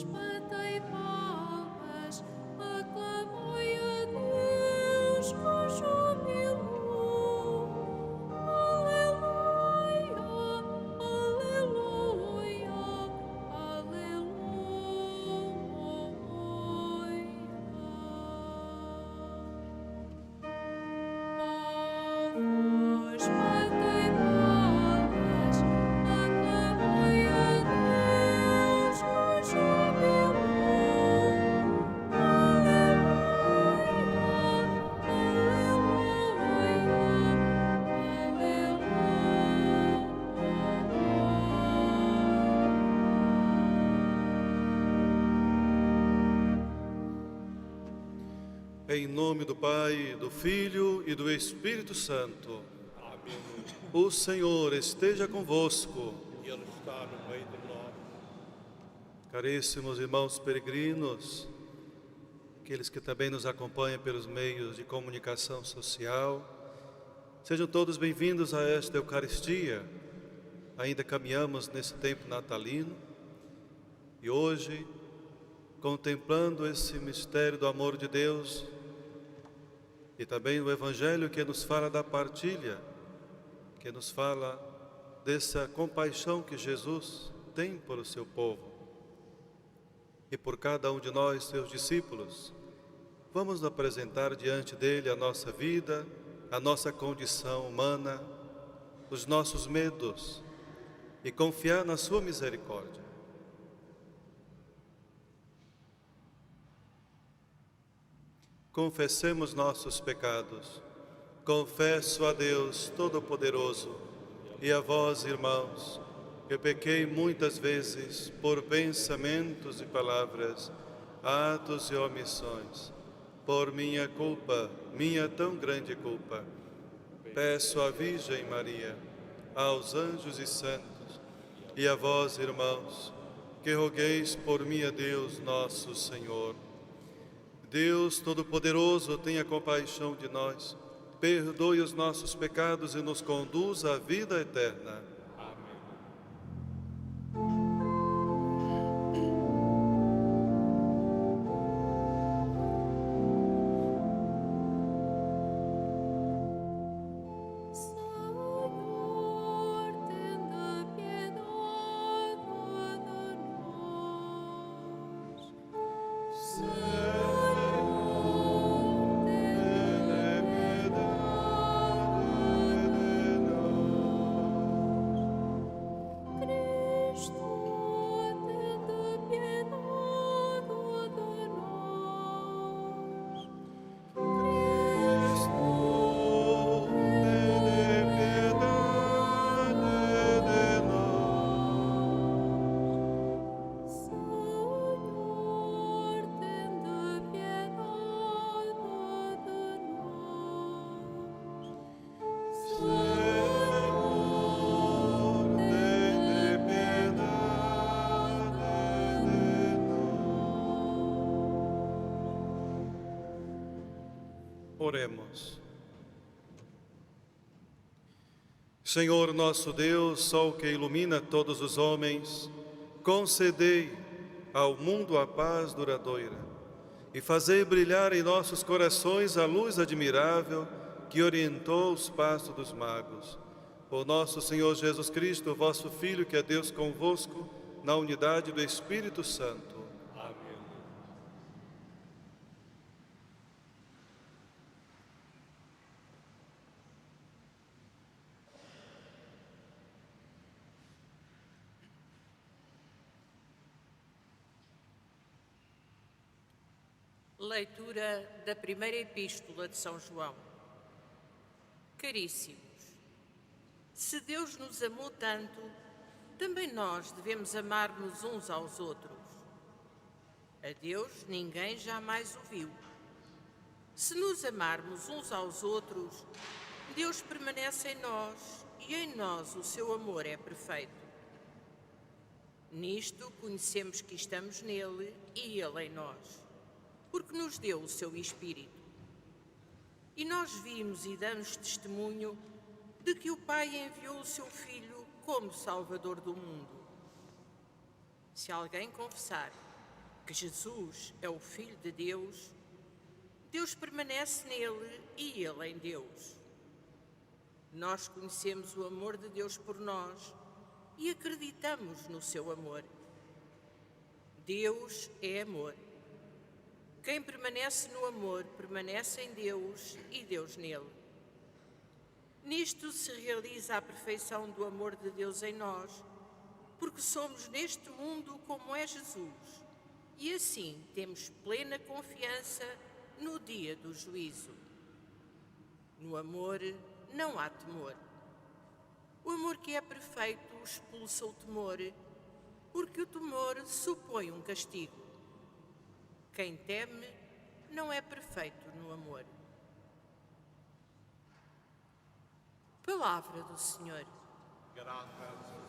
Batei palmas, aclamai a Deus com júbilo. Aleluia, aleluia, aleluia. Vós batei palmas, aclamai a Deus com júbilo. Em nome do Pai, do Filho e do Espírito Santo. Amém. O Senhor esteja convosco. Ele está no meio de nós. Caríssimos irmãos peregrinos, aqueles que também nos acompanham pelos meios de comunicação social, sejam todos bem-vindos a esta Eucaristia. Ainda caminhamos nesse tempo natalino e hoje, contemplando esse mistério do amor de Deus e também o Evangelho que nos fala da partilha, que nos fala dessa compaixão que Jesus tem por o seu povo e por cada um de nós, seus discípulos, vamos nos apresentar diante dele a nossa vida, a nossa condição humana, os nossos medos e confiar na sua misericórdia. Confessemos nossos pecados. Confesso a Deus Todo-Poderoso e a vós, irmãos, que pequei muitas vezes por pensamentos e palavras, atos e omissões, por minha culpa, minha tão grande culpa. Peço à Virgem Maria, aos anjos e santos, e a vós, irmãos, que rogueis por mim a Deus nosso Senhor. Deus Todo-Poderoso, tenha compaixão de nós, perdoe os nossos pecados e nos conduza à vida eterna. Senhor, tende piedade de nós. Senhor, tende piedade de nós. Cristo, tende piedade de nós. Cristo, Senhor, tende piedade de nós. Senhor, tende piedade de nós. Oremos. Senhor nosso Deus, sol que ilumina todos os homens, concedei ao mundo a paz duradoura e fazei brilhar em nossos corações a luz admirável que orientou os passos dos magos. Por nosso Senhor Jesus Cristo, vosso Filho, que é Deus convosco, na unidade do Espírito Santo. Amém. Leitura da primeira epístola de São João. Caríssimos, se Deus nos amou tanto, também nós devemos amar-nos uns aos outros. A Deus ninguém jamais o viu. Se nos amarmos uns aos outros, Deus permanece em nós e em nós o seu amor é perfeito. Nisto conhecemos que estamos nele e ele em nós, porque nos deu o seu Espírito. E nós vimos e damos testemunho de que o Pai enviou o seu Filho como Salvador do mundo. Se alguém confessar que Jesus é o Filho de Deus, Deus permanece nele e ele em Deus. Nós conhecemos o amor de Deus por nós e acreditamos no seu amor. Deus é amor. Quem permanece no amor permanece em Deus e Deus nele. Nisto se realiza a perfeição do amor de Deus em nós, porque somos neste mundo como é Jesus, e assim temos plena confiança no dia do juízo. No amor não há temor. O amor que é perfeito expulsa o temor, porque o temor supõe um castigo. Quem teme não é perfeito no amor. Palavra do Senhor. Graças a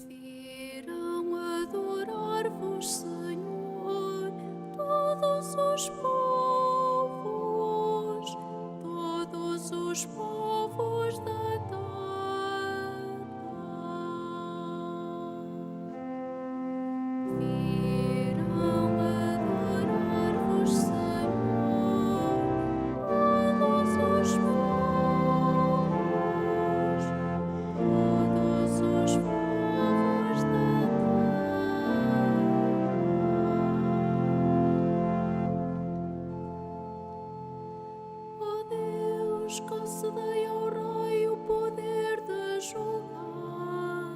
Virão adorar-vos, Senhor, todos os povos da terra. Virão adorar-vos, Senhor, todos os povos da terra. Ó Deus, concedei ao Rei o poder de julgar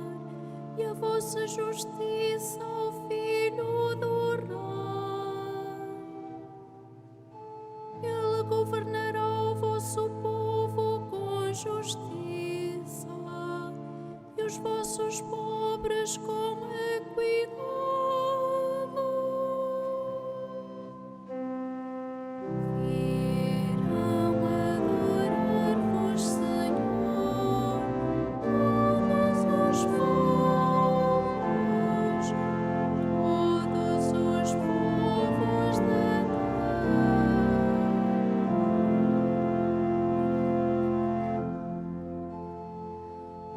e a vossa justiça ao Filho do Rei. Ele governará o vosso povo com justiça e os vossos pobres com equidade. Virão adorar-vos, Senhor, todos os povos da terra.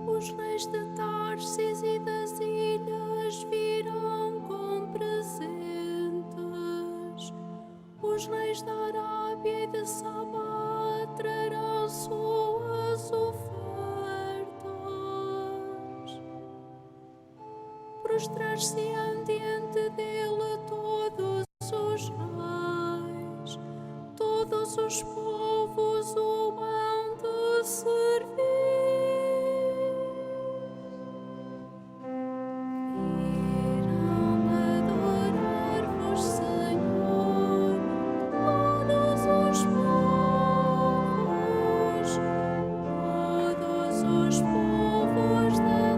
Os reis de Tarsis e das ilhas virão com presentes. Os reis da Arábia e de Sabá trarão suas ofertas. Prostrar-se-ão diante dele todos os reis, todos os povos o hão de servir. Virão adorar-vos, Senhor, todos os povos da terra.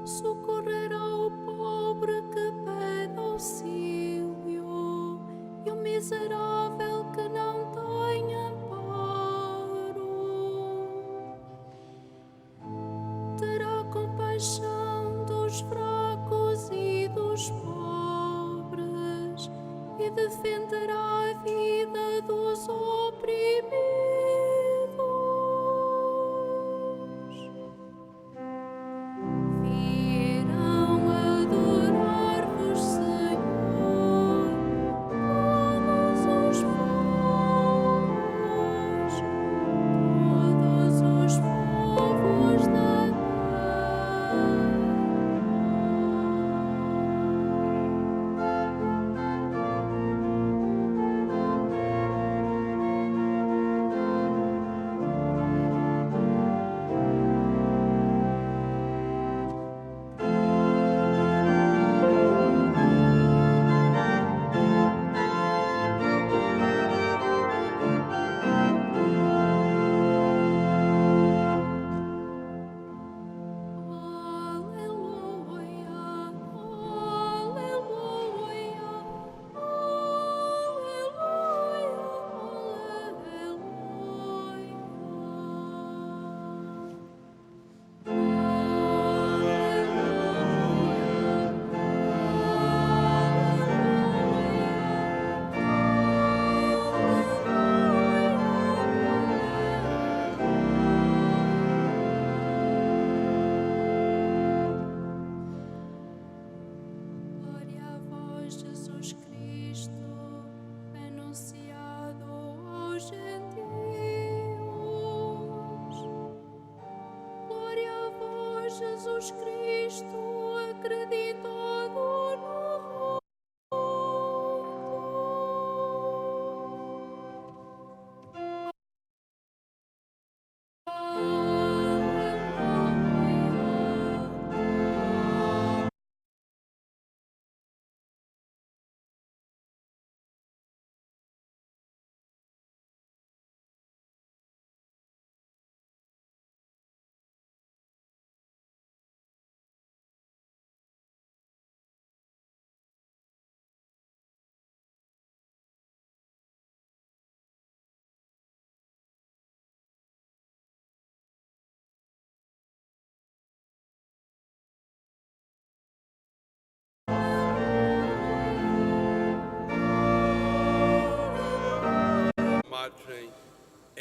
Socorrerá o pobre que pede auxílio e o miserável que não tem amparo. Terá compaixão dos fracos e dos pobres e defenderá a vida dos oprimidos. Virão adorar-vos, Senhor, todos os povos da terra.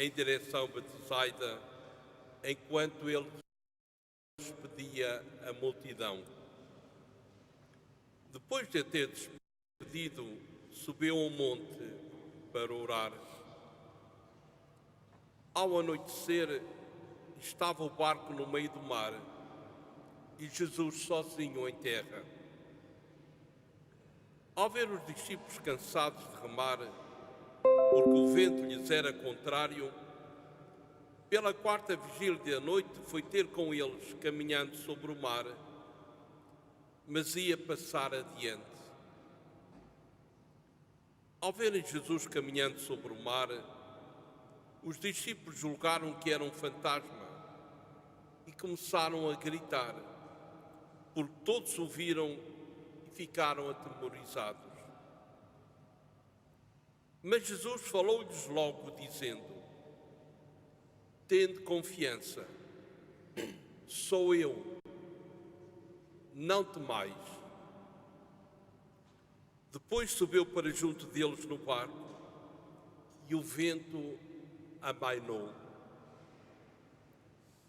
em direção a Betsaida, enquanto ele despedia a multidão. Depois de ter despedido, subiu ao monte para orar. Ao anoitecer, estava o barco no meio do mar e Jesus sozinho em terra. Ao ver os discípulos cansados de remar, porque o vento lhes era contrário, pela quarta vigília da noite foi ter com eles caminhando sobre o mar, mas ia passar adiante. Ao verem Jesus caminhando sobre o mar, os discípulos julgaram que era um fantasma e começaram a gritar, porque todos o viram e ficaram atemorizados. Mas Jesus falou-lhes logo, dizendo: tende confiança, sou eu, não temais. Depois subiu para junto deles no barco e o vento amainou.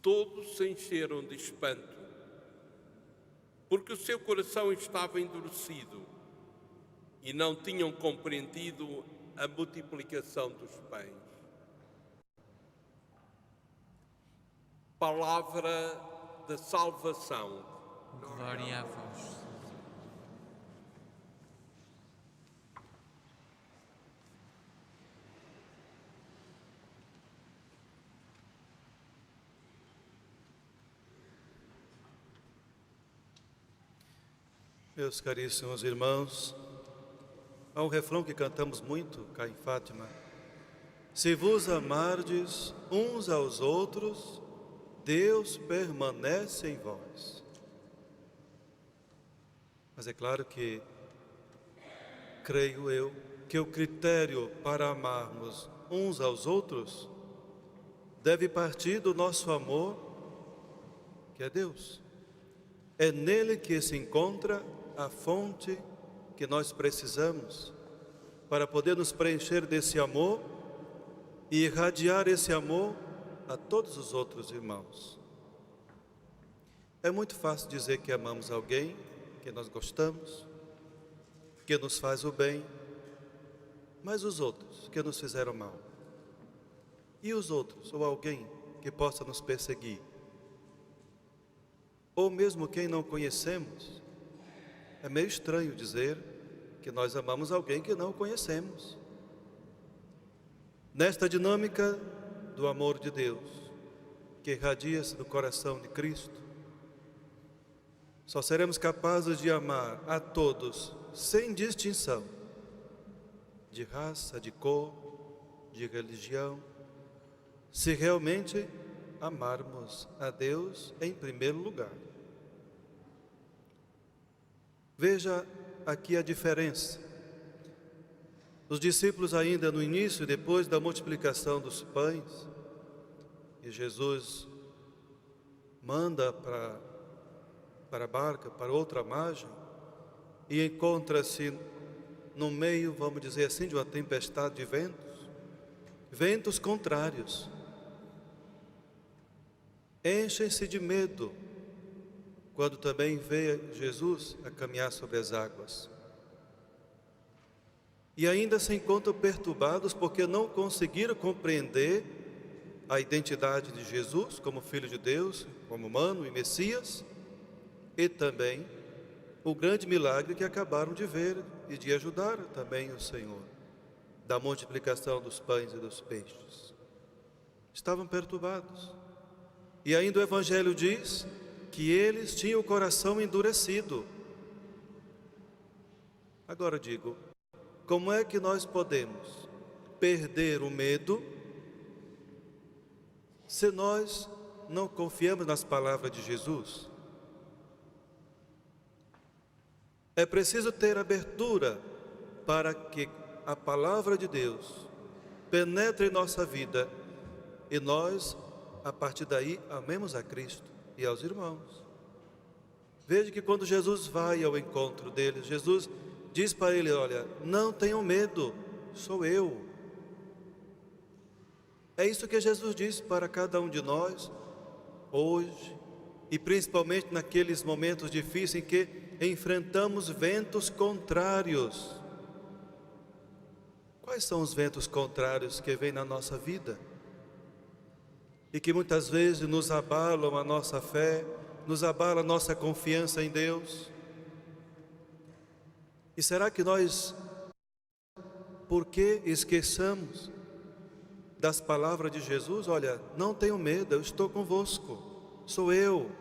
Todos se encheram de espanto, porque o seu coração estava endurecido e não tinham compreendido a multiplicação dos pães. Palavra da salvação. Glória a vós. Meus caríssimos irmãos, há um refrão que cantamos muito cá em Fátima: se vos amardes uns aos outros, Deus permanece em vós. Mas é claro que, creio eu, que o critério para amarmos uns aos outros deve partir do nosso amor, que é Deus. É nele que se encontra a fonte que nós precisamos para poder nos preencher desse amor e irradiar esse amor a todos os outros irmãos. É muito fácil dizer que amamos alguém, que nós gostamos, que nos faz o bem, mas os outros que nos fizeram mal? E os outros, ou alguém que possa nos perseguir? Ou mesmo quem não conhecemos? É meio estranho dizer que nós amamos alguém que não conhecemos. Nesta dinâmica do amor de Deus, que irradia-se do coração de Cristo, só seremos capazes de amar a todos, sem distinção, de raça, de cor, de religião, se realmente amarmos a Deus em primeiro lugar. Veja aqui a diferença. Os discípulos ainda no início, depois da multiplicação dos pães, e Jesus manda para a barca, para outra margem, e encontra-se no meio, vamos dizer assim, de uma tempestade de ventos contrários. Enchem-se de medo quando também vê Jesus a caminhar sobre as águas. E ainda se encontram perturbados porque não conseguiram compreender a identidade de Jesus como Filho de Deus, como humano e Messias, e também o grande milagre que acabaram de ver e de ajudar também o Senhor, da multiplicação dos pães e dos peixes. Estavam perturbados. E ainda o Evangelho diz que eles tinham o coração endurecido. Agora digo, como é que nós podemos perder o medo se nós não confiamos nas palavras de Jesus? É preciso ter abertura para que a palavra de Deus penetre em nossa vida e nós, a partir daí, amemos a Cristo e aos irmãos. Veja que quando Jesus vai ao encontro deles, Jesus diz para ele: olha, não tenham medo, sou eu. É isso que Jesus diz para cada um de nós hoje, e principalmente naqueles momentos difíceis em que enfrentamos ventos contrários. Quais são os ventos contrários que vêm na nossa vida? E que muitas vezes nos abalam a nossa fé, nos abala a nossa confiança em Deus. E será que nós, por que esqueçamos das palavras de Jesus? Olha, não tenham medo, eu estou convosco, sou eu.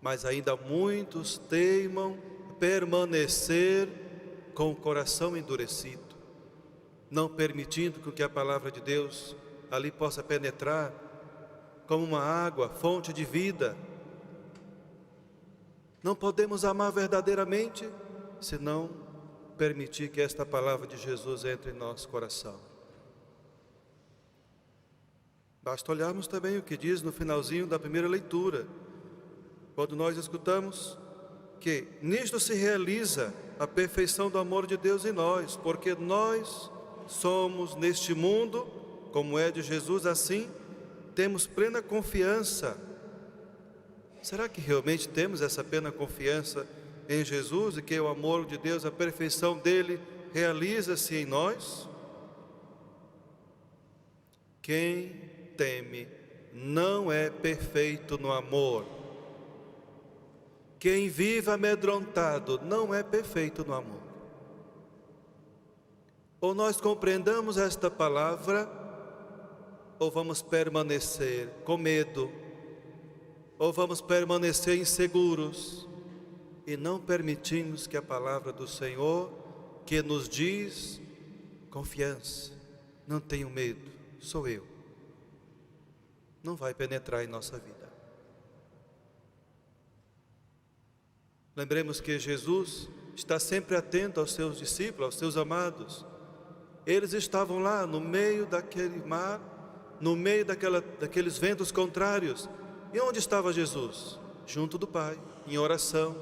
Mas ainda muitos teimam permanecer com o coração endurecido, não permitindo que a palavra de Deus ali possa penetrar como uma água, fonte de vida. Não podemos amar verdadeiramente se não permitir que esta palavra de Jesus entre em nosso coração. Basta olharmos também o que diz no finalzinho da primeira leitura, quando nós escutamos que nisto se realiza a perfeição do amor de Deus em nós, porque nós somos neste mundo, como é de Jesus, assim temos plena confiança. Será que realmente temos essa plena confiança em Jesus e que o amor de Deus, a perfeição dele, realiza-se em nós? Quem teme não é perfeito no amor. Quem vive amedrontado não é perfeito no amor. Ou nós compreendamos esta palavra, ou vamos permanecer com medo, ou vamos permanecer inseguros, e não permitimos que a palavra do Senhor, que nos diz confiança, não tenho medo, sou eu, não vai penetrar em nossa vida. Lembremos que Jesus está sempre atento aos seus discípulos, aos seus amados. Eles estavam lá no meio daquele mar, no meio daqueles ventos contrários. E onde estava Jesus? Junto do Pai, em oração.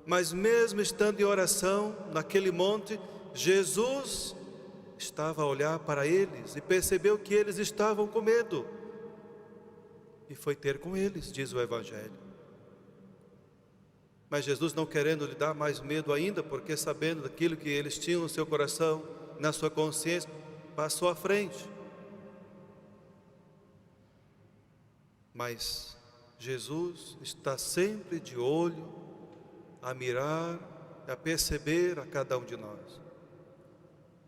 Mas mesmo estando em oração, naquele monte, Jesus estava a olhar para eles e percebeu que eles estavam com medo. E foi ter com eles, diz o Evangelho. Mas Jesus, não querendo lhe dar mais medo ainda, porque sabendo daquilo que eles tinham no seu coração, na sua consciência, passou à frente. Mas Jesus está sempre de olho, a mirar, a perceber a cada um de nós.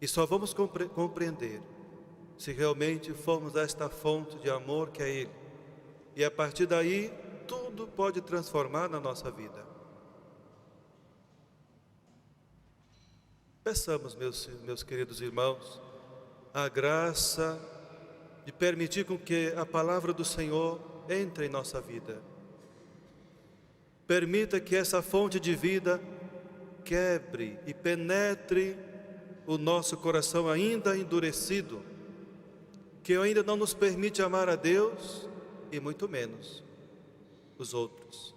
E só vamos compreender se realmente formos a esta fonte de amor que é Ele. E a partir daí, tudo pode transformar na nossa vida. Peçamos, meus queridos irmãos, a graça de permitir com que a palavra do Senhor entre em nossa vida. Permita que essa fonte de vida quebre e penetre o nosso coração ainda endurecido, que ainda não nos permite amar a Deus e muito menos os outros.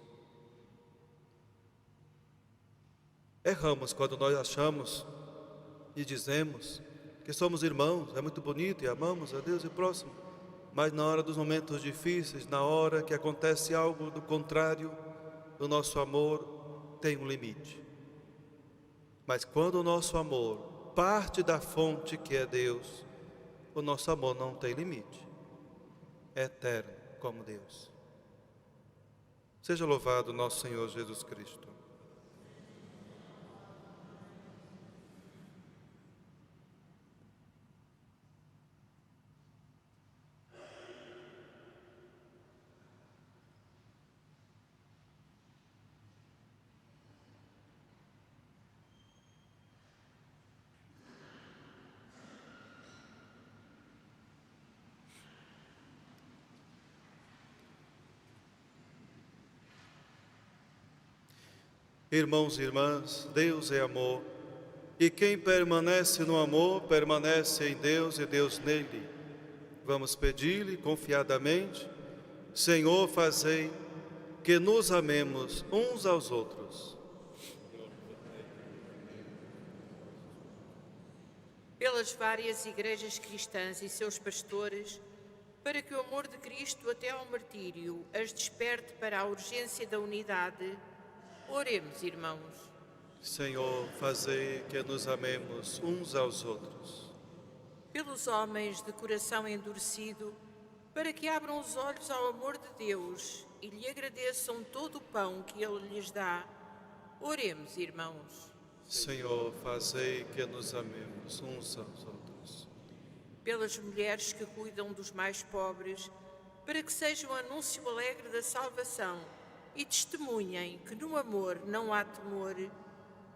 Erramos quando nós achamos e dizemos que somos irmãos, é muito bonito e amamos a Deus e o próximo, mas na hora dos momentos difíceis, na hora que acontece algo do contrário, o nosso amor tem um limite. Mas quando o nosso amor parte da fonte que é Deus, o nosso amor não tem limite, é eterno como Deus. Seja louvado nosso Senhor Jesus Cristo. Irmãos e irmãs, Deus é amor, e quem permanece no amor, permanece em Deus e Deus nele. Vamos pedir-lhe confiadamente: Senhor, fazei que nos amemos uns aos outros. pelas várias igrejas cristãs e seus pastores, para que o amor de Cristo até ao martírio as desperte para a urgência da unidade. Oremos, irmãos. Senhor, fazei que nos amemos uns aos outros. Pelos homens de coração endurecido, para que abram os olhos ao amor de Deus e lhe agradeçam todo o pão que Ele lhes dá. Oremos, irmãos. Senhor, fazei que nos amemos uns aos outros. Pelas mulheres que cuidam dos mais pobres, para que sejam anúncio alegre da salvação e testemunhem que no amor não há temor.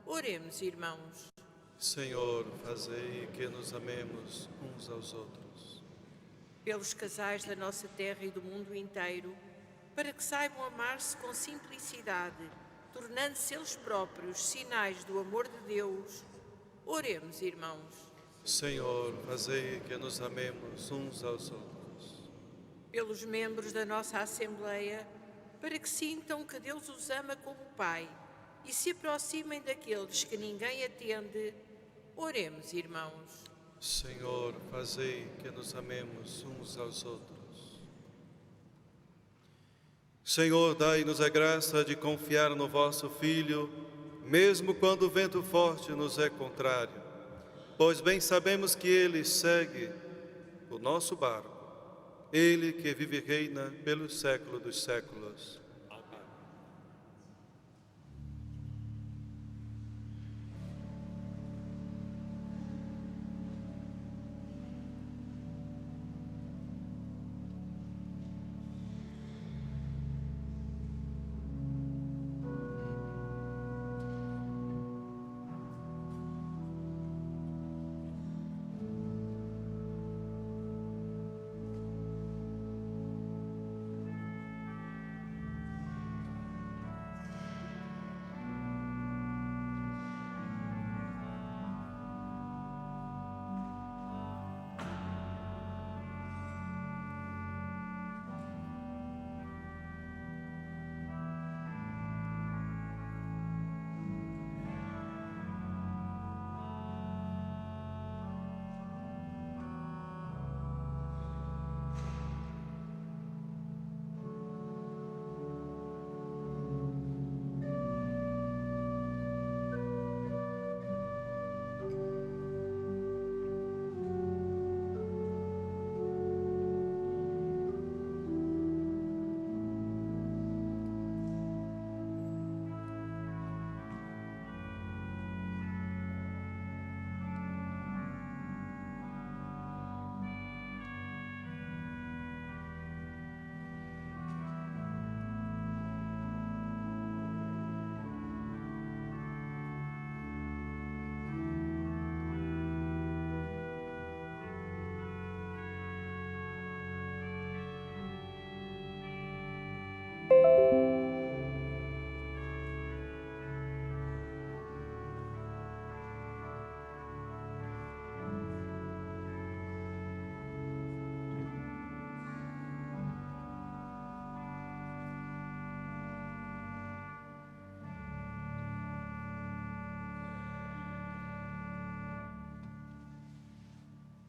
Oremos, irmãos. Senhor, fazei que nos amemos uns aos outros. Pelos casais da nossa terra e do mundo inteiro, para que saibam amar-se com simplicidade, tornando-se eles próprios sinais do amor de Deus. Oremos, irmãos. Senhor, fazei que nos amemos uns aos outros. Pelos membros da nossa Assembleia, para que sintam que Deus os ama como Pai e se aproximem daqueles que ninguém atende. Oremos, irmãos. Senhor, fazei que nos amemos uns aos outros. Senhor, dai-nos a graça de confiar no vosso Filho, mesmo quando o vento forte nos é contrário, pois bem sabemos que Ele segue o nosso barco, Ele que vive e reina pelos séculos dos séculos.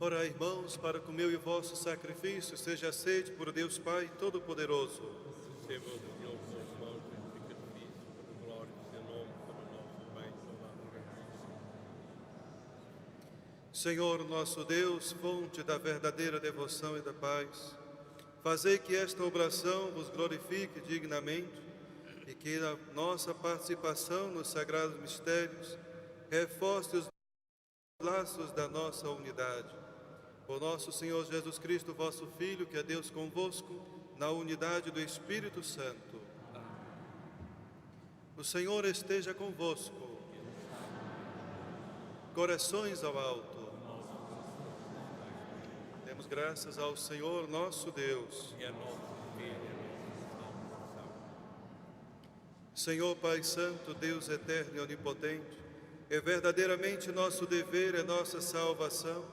Orai, irmãos, para que o meu e o vosso sacrifício seja aceito por Deus Pai Todo-Poderoso. Receba o Senhor com as mãos este sacrifício, para a glória do seu nome, para o nosso bem, toda a graça. Senhor, nosso Deus, fonte da verdadeira devoção e da paz, fazei que esta oblação vos glorifique dignamente e que a nossa participação nos sagrados mistérios reforce os laços da nossa unidade. Por nosso Senhor Jesus Cristo, vosso Filho, que é Deus convosco, na unidade do Espírito Santo. O Senhor esteja convosco. Corações ao alto. Demos graças ao Senhor nosso Deus. E a nossa fé, a nossa salvação. Senhor Pai Santo, Deus eterno e onipotente, é verdadeiramente nosso dever, é nossa salvação,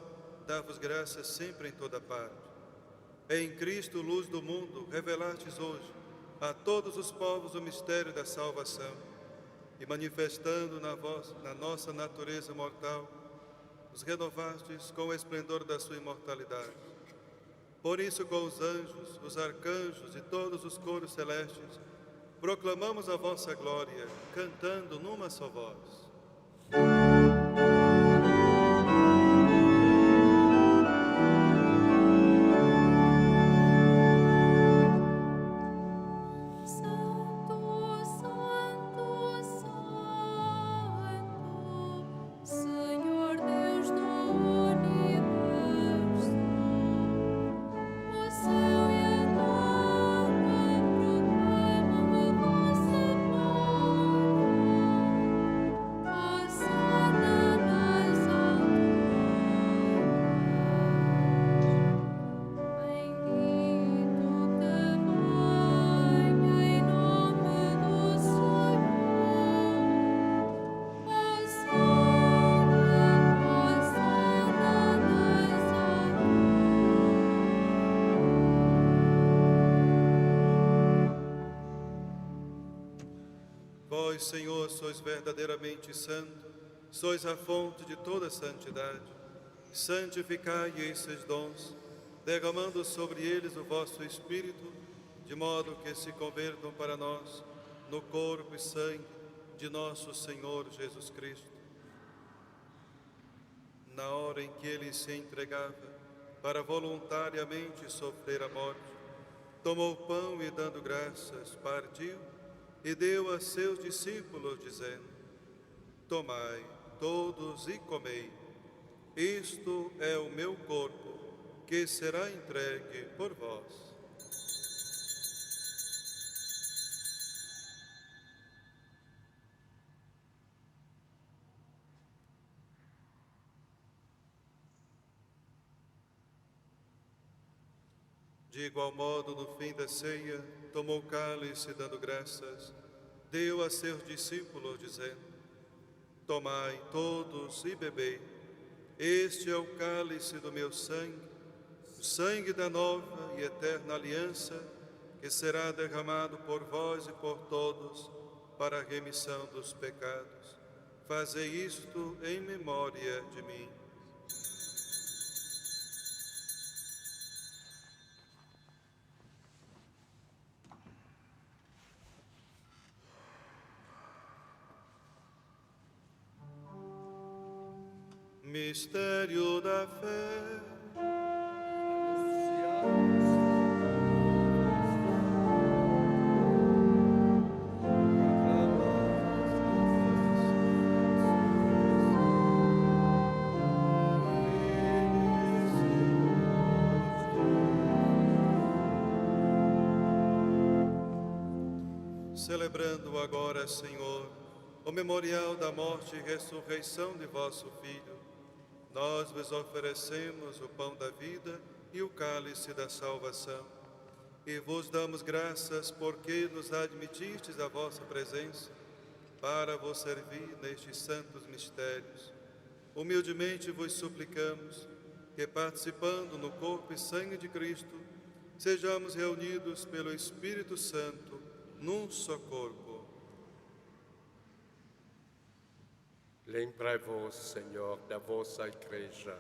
dar-vos graças sempre em toda parte. É em Cristo, luz do mundo, revelastes hoje a todos os povos o mistério da salvação e manifestando na nossa natureza mortal os renovastes com o esplendor da sua imortalidade. Por isso, com os anjos, os arcanjos e todos os coros celestes, proclamamos a vossa glória, cantando numa só voz. Santo, Santo, Santo, Senhor Deus do universo, o céu e a terra proclamam a vossa glória. Hosana nas alturas. Bendito que venha em nome do Senhor. Hosana, Hosana nas Vós, Senhor, sois verdadeiramente santo, sois a fonte de toda santidade. Santificai esses dons, derramando sobre eles o vosso Espírito, de modo que se convertam para nós no corpo e sangue de nosso Senhor Jesus Cristo. Na hora em que ele se entregava para voluntariamente sofrer a morte, tomou o pão e, dando graças, partiu e deu a seus discípulos, dizendo: Tomai todos e comei, isto é o meu corpo, que será entregue por vós. De igual modo, no fim da ceia, tomou o cálice, dando graças, deu a seus discípulos, dizendo: Tomai todos e bebei, este é o cálice do meu sangue, o sangue da nova e eterna aliança, que será derramado por vós e por todos para a remissão dos pecados. Fazei isto em memória de mim. Mistério da fé. Celebrando agora, Senhor, o memorial da morte e ressurreição de vosso Filho, nós vos oferecemos o pão da vida e o cálice da salvação, e vos damos graças porque nos admitistes à vossa presença para vos servir nestes santos mistérios. Humildemente vos suplicamos que, participando no corpo e sangue de Cristo, sejamos reunidos pelo Espírito Santo num só corpo. Lembrai-vos, Senhor, da vossa Igreja,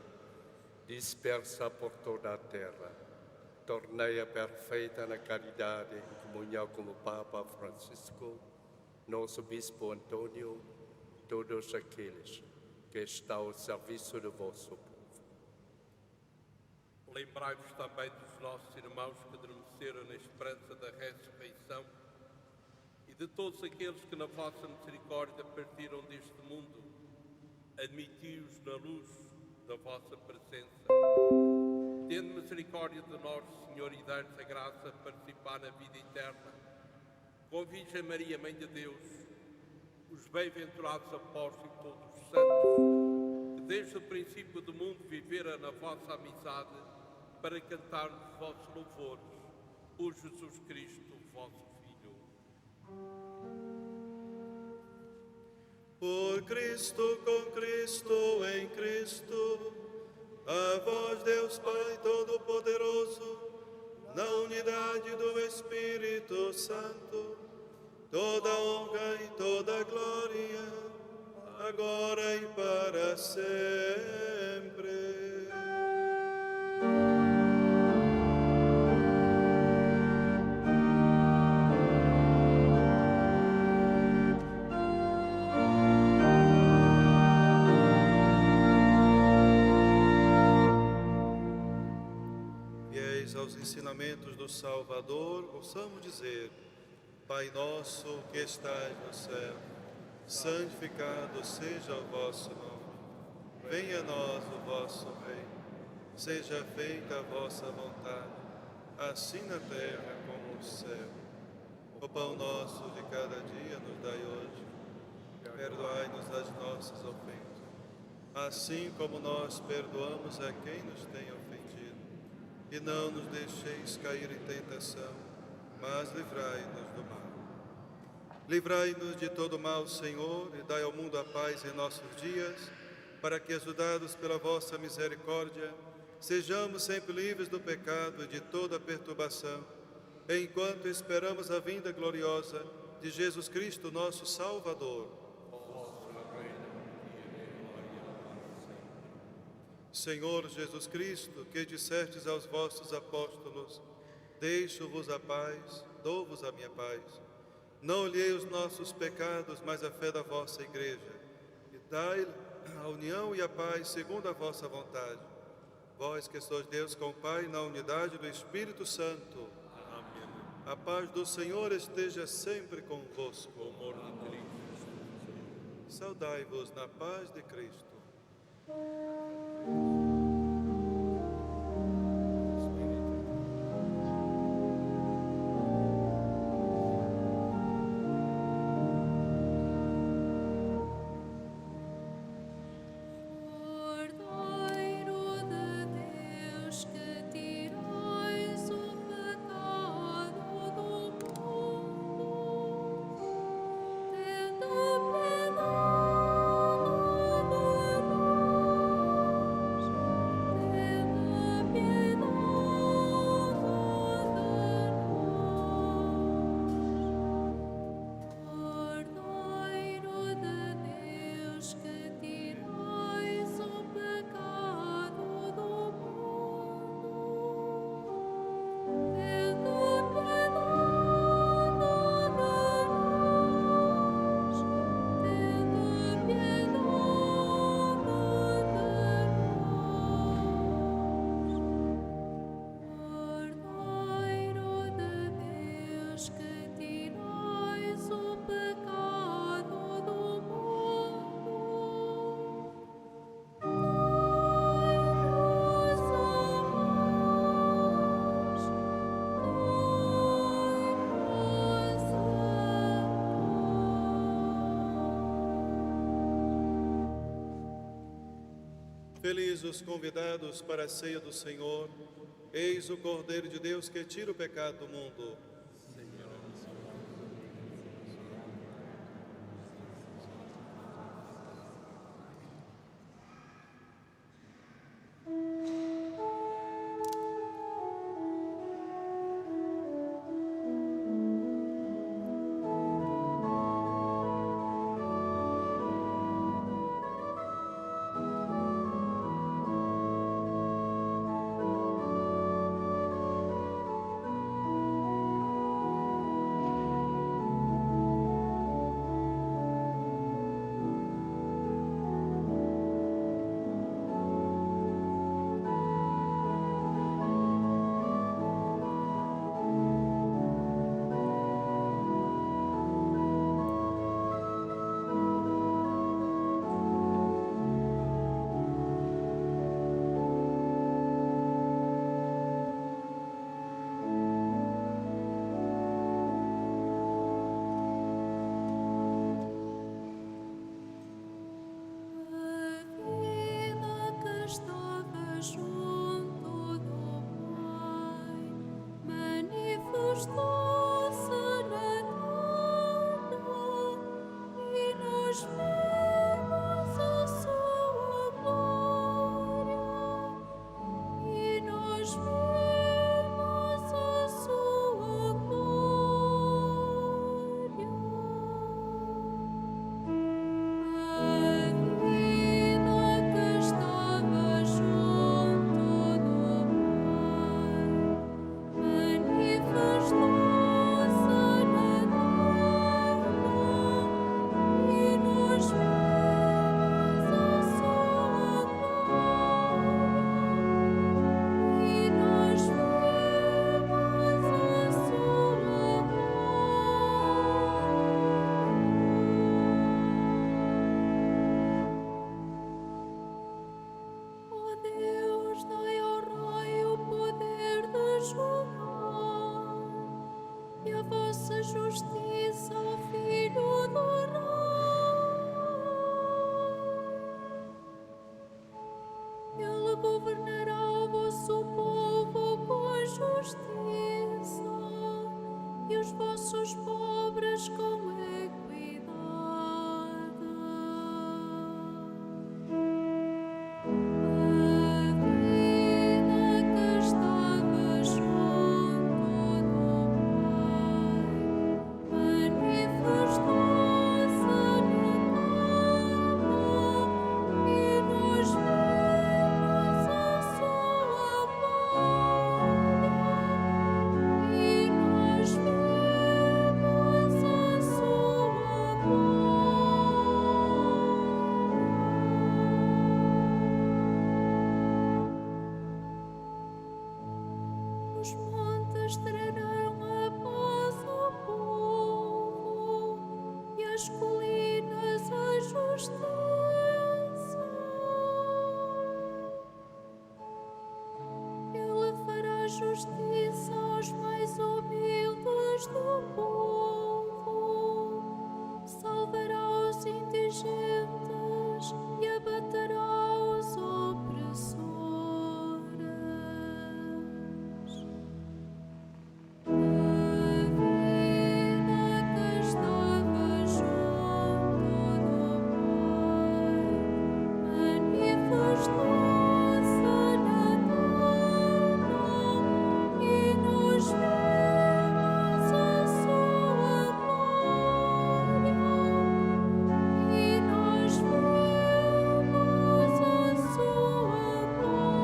dispersa por toda a terra. Tornei-a perfeita na caridade, em comunhão com o Papa Francisco, nosso Bispo Antônio, todos aqueles que estão ao serviço do vosso povo. Lembrai-vos também dos nossos irmãos que adormeceram na esperança da ressurreição e de todos aqueles que na vossa misericórdia partiram deste mundo. Admiti-os na luz da vossa presença. Tendo misericórdia de nós, Senhor, e dai-nos a graça de participar na vida eterna. Com a Virgem Maria, Mãe de Deus, os bem-aventurados apóstolos e todos os santos, que desde o princípio do mundo viveram na vossa amizade, para cantar-nos os vossos louvores, por Jesus Cristo, vosso Filho. Por Cristo, com Cristo, em Cristo, a vós, Deus Pai Todo-Poderoso, na unidade do Espírito Santo, toda honra e toda glória, agora e para sempre. aos ensinamentos do Salvador, ouçamos dizer: Pai nosso que estais no céu, santificado seja o vosso nome. Venha a nós o vosso reino. Seja feita a vossa vontade, assim na terra como no céu. O pão nosso de cada dia nos dai hoje. Perdoai-nos as nossas ofensas, assim como nós perdoamos a quem nos tem ofendido. E não nos deixeis cair em tentação, mas livrai-nos do mal. Livrai-nos de todo mal, Senhor, e dai ao mundo a paz em nossos dias, para que, ajudados pela vossa misericórdia, sejamos sempre livres do pecado e de toda perturbação, enquanto esperamos a vinda gloriosa de Jesus Cristo, nosso Salvador. Senhor Jesus Cristo, que dissestes aos vossos apóstolos: deixo-vos a paz, dou-vos a minha paz. Não olhei os nossos pecados, mas a fé da vossa Igreja, e dai a união e a paz segundo a vossa vontade. Vós que sois Deus com o Pai, na unidade do Espírito Santo. Amém. A paz do Senhor esteja sempre convosco. Saudai-vos na paz de Cristo. Felizes os convidados para a ceia do Senhor. Eis o Cordeiro de Deus que tira o pecado do mundo. Nos nossos pobres com equidade. A vida que estava junto do Pai manifestou-se no campo e nós vimos a sua glória. E nós vimos a sua glória. Os montes trarão a paz ao povo e as colinas a justiça. Ele fará justiça aos mais humildes do povo, salvará os indigentes e abaterá os opressores. A vida que estava junto do Pai manifestou-se na terra e nós vimos a sua glória. E nós vimos a sua glória.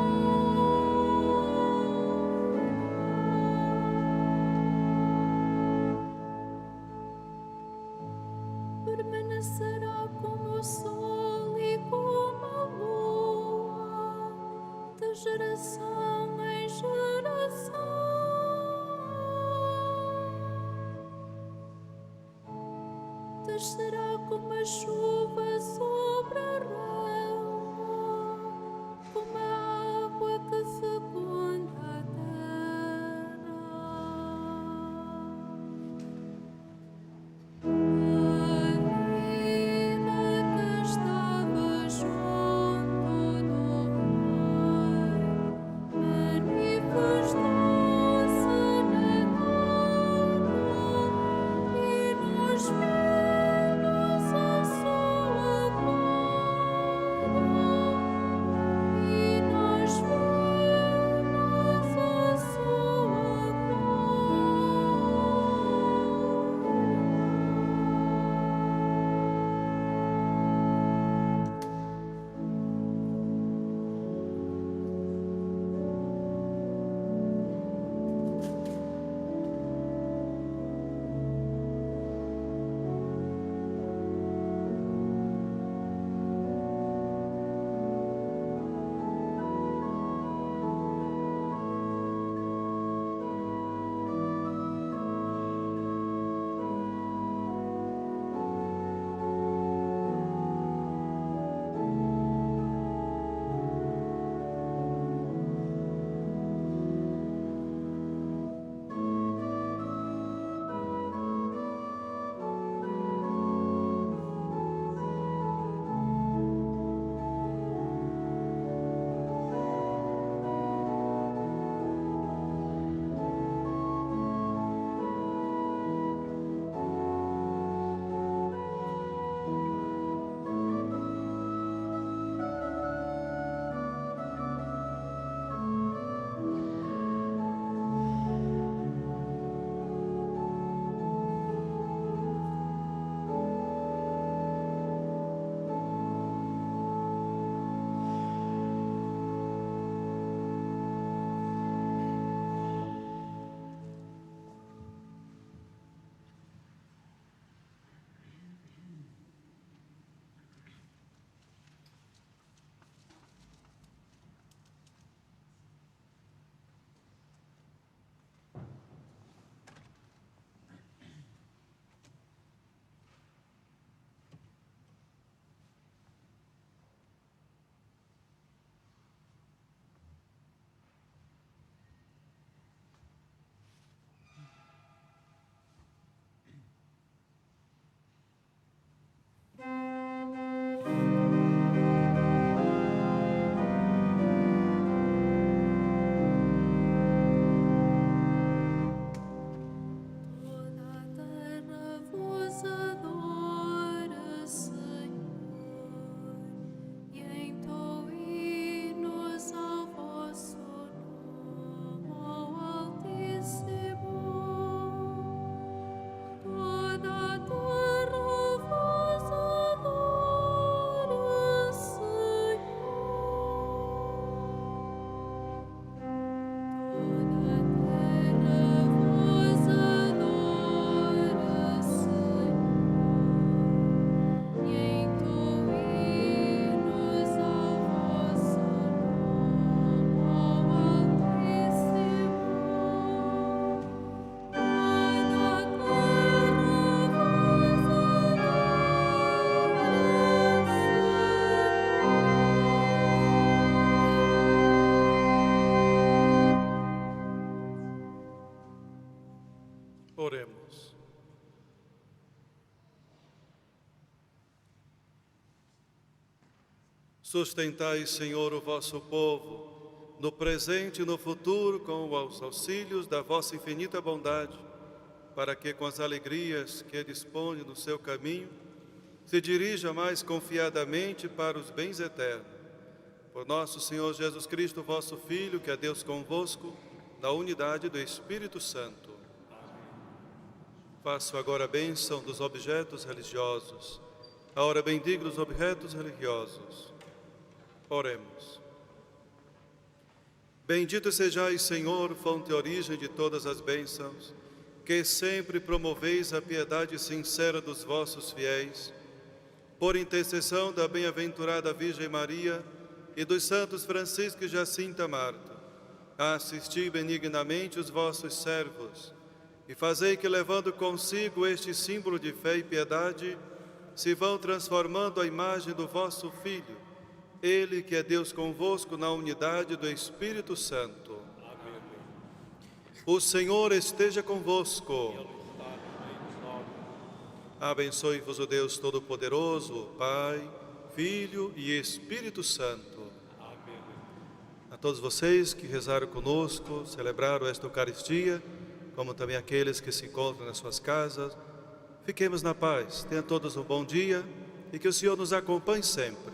Permanecerá como o sol e como a lua, de geração em geração. Descerá como a chuva sobre a relva, como a água que fecunda a terra. A vida que estava junto do Pai manifestou-se na terra e nós vimos a sua Sustentai, Senhor, o vosso povo, no presente e no futuro, com os auxílios da vossa infinita bondade, para que, com as alegrias que dispõe no seu caminho, se dirija mais confiadamente para os bens eternos. Por nosso Senhor Jesus Cristo, vosso Filho, que é Deus convosco, na unidade do Espírito Santo. Faço agora a bênção dos objetos religiosos. A hora bendiga os objetos religiosos. Oremos. Bendito sejais, Senhor, fonte e origem de todas as bênçãos, que sempre promoveis a piedade sincera dos vossos fiéis. Por intercessão da bem-aventurada Virgem Maria e dos santos Francisco e Jacinta Marta, assisti benignamente os vossos servos e fazei que, levando consigo este símbolo de fé e piedade, se vão transformando à imagem do vosso Filho, Ele que é Deus convosco na unidade do Espírito Santo. Amém. O Senhor esteja convosco. Abençoe-vos o Deus Todo-Poderoso, Pai, Filho e Espírito Santo. Amém. A todos vocês que rezaram conosco, celebraram esta Eucaristia, como também aqueles que se encontram nas suas casas, fiquemos na paz. Tenham todos um bom dia e que o Senhor nos acompanhe sempre.